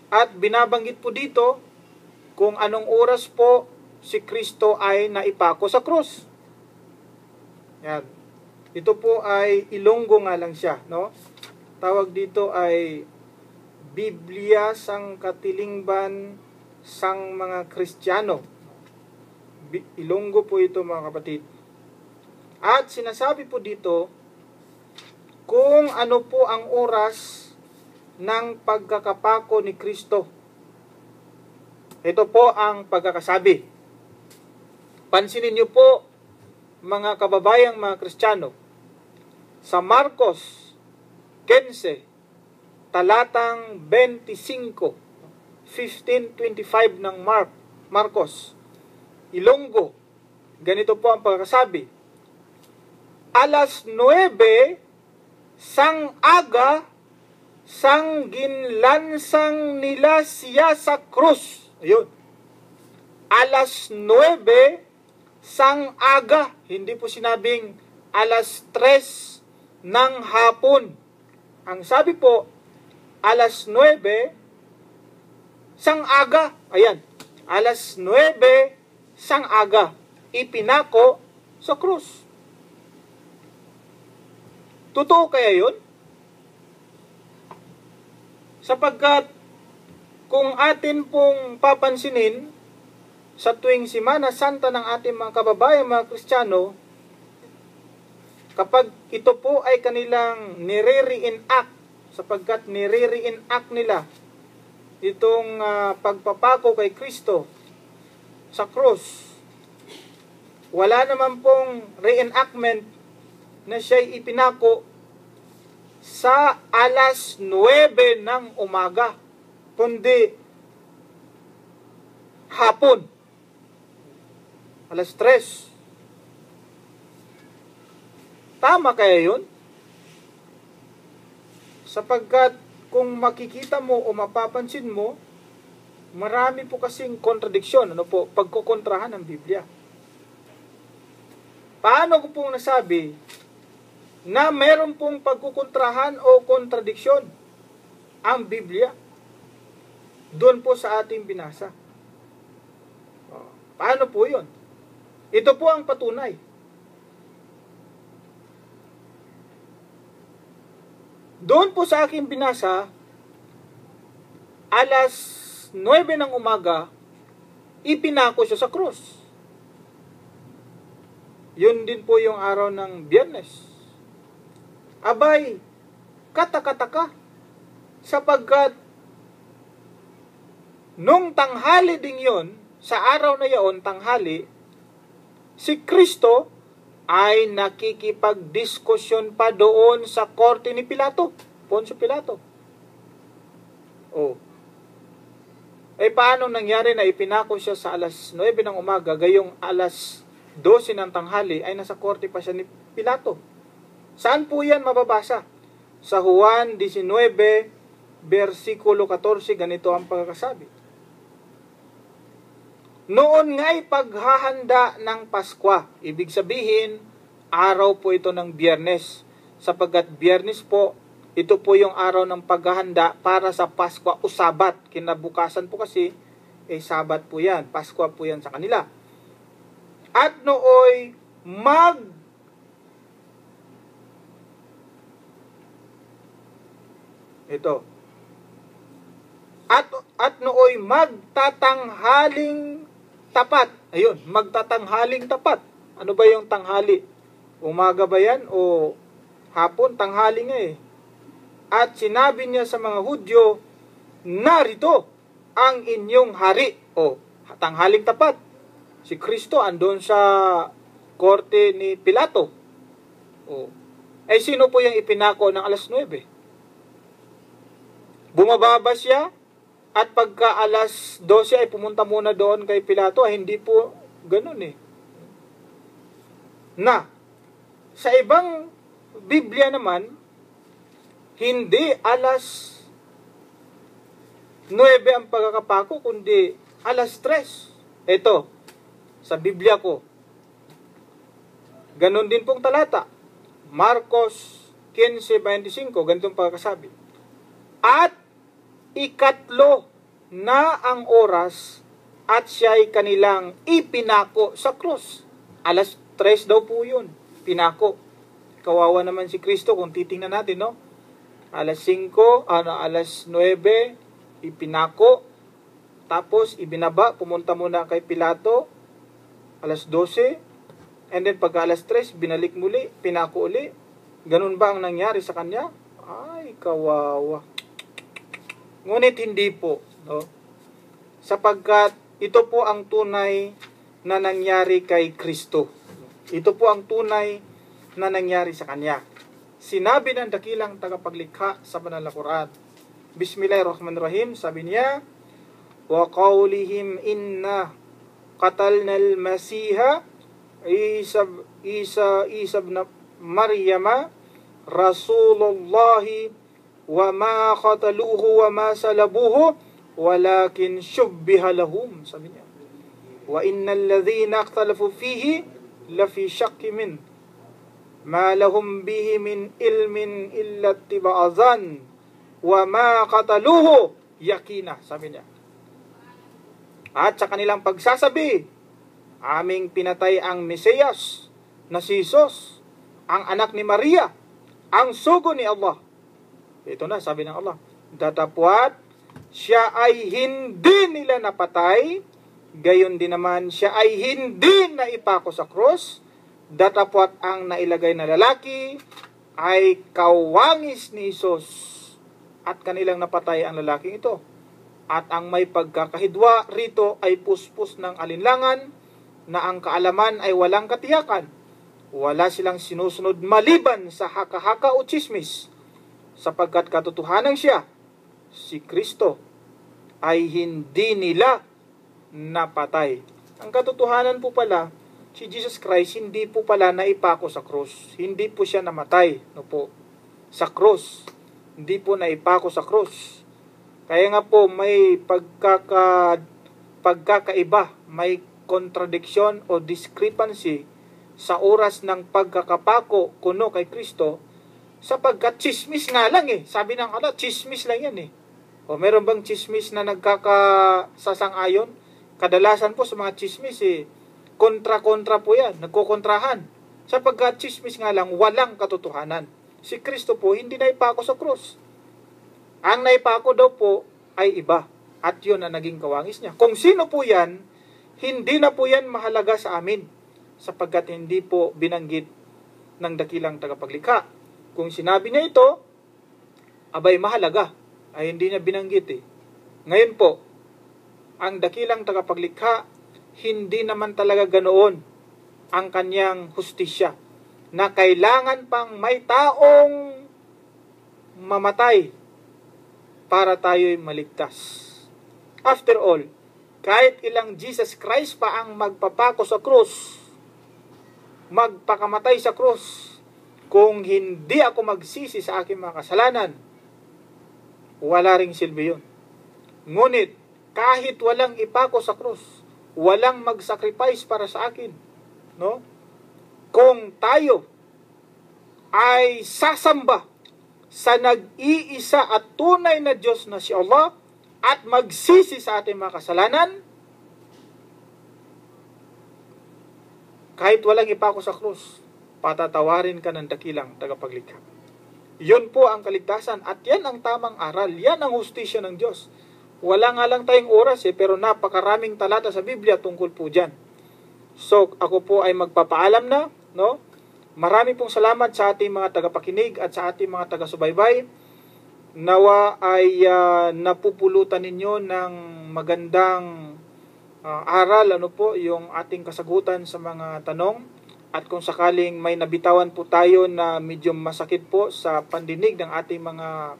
Speaker 2: at binabanggit po dito kung anong oras po si Kristo ay naipako sa krus. Yan. Ito po ay Ilonggo nga lang siya, no? Tawag dito ay Biblia sang Katilingban sang mga Kristiyano. Ilonggo po ito, mga kapatid. At sinasabi po dito kung ano po ang oras ng pagkakapako ni Kristo. Ito po ang pagkakasabi. Pansinin niyo po, mga kababayang mga Kristiyano, sa Marcos 15, talatang 25, 15:25 ng Marcos, Ilonggo, ganito po ang pagkakasabi. Alas 9, sang aga, sang ginlansang nila siya sa krus. Ayun. Alas 9, sang aga. Hindi po sinabing alas 3 ng hapon. Ang sabi po, alas 9, sang aga. Ayan. Alas 9, sang aga, ipinako sa krus. Totoo kaya yun? Sapagkat kung atin pong papansinin sa tuwing Semana Santa ng ating mga kababayan, mga Kristiyano, kapag ito po ay kanilang nire-reenact, sapagkat nire-reenact nila itong pagpapako kay Kristo sa krus, wala naman pong reenactment na siya'y ipinako sa alas 9 ng umaga, kundi hapon, alas 3. Tama kaya yun? Sapagkat kung makikita mo o mapapansin mo, marami po kasing kontradiksyon, pagkukontrahan ng Biblia. Paano ko pong nasabi na meron pong pagkukontrahan o kontradiksyon ang Biblia? Doon po sa ating binasa. Paano po yun? Ito po ang patunay. Doon po sa aking binasa, alas 9 ng umaga, ipinako siya sa krus. Yun din po yung araw ng Biyernes. Abay, katakataka, sapagkat nung tanghali din yon, sa araw na yon, tanghali, si Kristo ay nakikipagdiskusyon pa doon sa korte ni Pilato, Poncio Pilato. Paano nangyari na ipinako siya sa alas 9 ng umaga, gayong alas 12 ng tanghali ay nasa korte pa siya ni Pilato? Saan po yan mababasa? Sa Juan 19, versikulo 14, ganito ang pagkakasabi. Noon nga'y paghahanda ng Paskwa, ibig sabihin, araw po ito ng Biyernes, sapagkat Biyernes po, ito po yung araw ng paghahanda para sa Paskwa o Sabat. Kinabukasan po kasi, Sabat po yan, Paskwa po yan sa kanila. At nooy At nooy magtatanghaling tapat. Ayun, magtatanghaling tapat. Ano ba yung tanghali? Umaga ba yan o hapon? Tanghali nga eh. At sinabi niya sa mga Hudyo, narito ang inyong hari. Tanghaling tapat. Si Kristo andon sa korte ni Pilato. Sino po yung ipinako ng alas 9? Bumababa siya. At pagka alas 12 ay pumunta muna doon kay Pilato, hindi po ganun eh. Sa ibang Biblia naman, hindi alas 9 ang pagkakapako, kundi alas 3. Ito, sa Biblia ko. Ganun din pong talata. Marcos 15:25, ganitong pagkakasabi. At ikatlo na ang oras at siya'y kanilang ipinako sa krus. Alas 3 daw po yun, pinako. Kawawa naman si Kristo kung titingnan natin, no? Alas 5, alas 9, ipinako. Tapos, ibinaba, pumunta muna kay Pilato. Alas 12. And then, pagka alas 3, binalik muli, pinako uli. Ganun ba ang nangyari sa kanya? Ay, kawawa. Ngunit hindi po, no? Sapagkat ito po ang tunay na nangyari kay Kristo. Ito po ang tunay na nangyari sa Kanya. Sinabi ng dakilang tagapaglikha sa banal na Quran. Bismillahirrahmanirrahim, sabi niya, wa qawlihim inna qatalna al-masiha Isa ibn Maryama Rasulullahi wa ma qataluhu wa ma salabuhu walakin shubbiha lahum, sabi niya. Wa innal ladhina ikhtalafu fihi la fi shakkin min ma lahum bihi min ilmin illa ittiba'azan wa ma qataluhu yakina, sabi niya. At sa kanilang pagsasabi Aming pinatay ang Mesiyas na si Jesus, ang anak ni Maria, ang sugo ni Allah. Ito na, sabi ng Allah. Datapwat, siya ay hindi nila napatay, gayon din naman siya ay hindi naipako sa krus. Datapwat ang nailagay na lalaki ay kawangis ni Jesus, at kanilang napatay ang lalaking ito. At ang may pagkakahidwa rito ay puspos ng alinlangan, na ang kaalaman ay walang katiyakan. Wala silang sinusunod maliban sa haka-haka o chismis, sapagkat katotohanan siya, si Kristo, ay hindi nila napatay. Ang katotohanan po pala, si Jesus Christ hindi po pala naipako sa krus. Hindi po siya namatay, no po, sa krus. Hindi po naipako sa krus. Kaya nga po may pagkakaiba, may contradiction o discrepancy sa oras ng pagkakapako kuno kay Kristo, sapagkat chismis nga lang eh. Sabi ng Allah, chismis lang yan eh. O meron bang chismis na nagkakasasang-ayon? Kadalasan po sa mga chismis eh, kontra-kontra po yan, nagkukontrahan. Sapagkat chismis nga lang, walang katotohanan. Si Kristo po hindi naipako sa krus. Ang naipako daw po ay iba, at yun ang naging kawangis niya. Kung sino po yan, hindi na po yan mahalaga sa amin, sapagkat hindi po binanggit ng dakilang tagapaglikha. Kung sinabi niya ito, abay mahalaga, ay hindi niya binanggit eh. Ngayon po, ang dakilang tagapaglikha, hindi naman talaga ganoon ang kanyang hustisya, na kailangan pang may taong mamatay para tayo'y maligtas. After all, kahit ilang Jesus Christ pa ang magpapako sa krus, magpakamatay sa krus, kung hindi ako magsisi sa aking mga kasalanan, wala ring silbi yun. Ngunit, kahit walang ipako sa krus, walang mag-sacrifice para sa akin, no? Kung tayo ay sasamba sa nag-iisa at tunay na Diyos na si Allah, at magsisi sa ating mga kasalanan, kahit walang ipako sa krus, patatawarin ka ng dakilang tagapaglikha. Yun po ang kaligtasan, at yan ang tamang aral, yan ang hustisya ng Diyos. Wala nga lang tayong oras pero napakaraming talata sa Biblia tungkol po dyan. So, ako po ay magpapaalam na, no? Marami pong salamat sa ating mga tagapakinig at sa ating mga taga-subaybay. Nawa ay napupulutan ninyo ng magandang aral, yung ating kasagutan sa mga tanong. At kung sakaling may nabitawan po tayo na medyo masakit po sa pandinig ng ating mga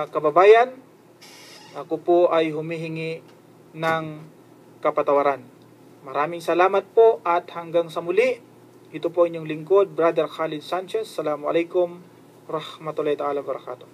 Speaker 2: kababayan, ako po ay humihingi ng kapatawaran. Maraming salamat po at hanggang sa muli. Ito po inyong lingkod, Brother Khalid Sanchez. Assalamualaikum warahmatullahi ta'ala wabarakatuh.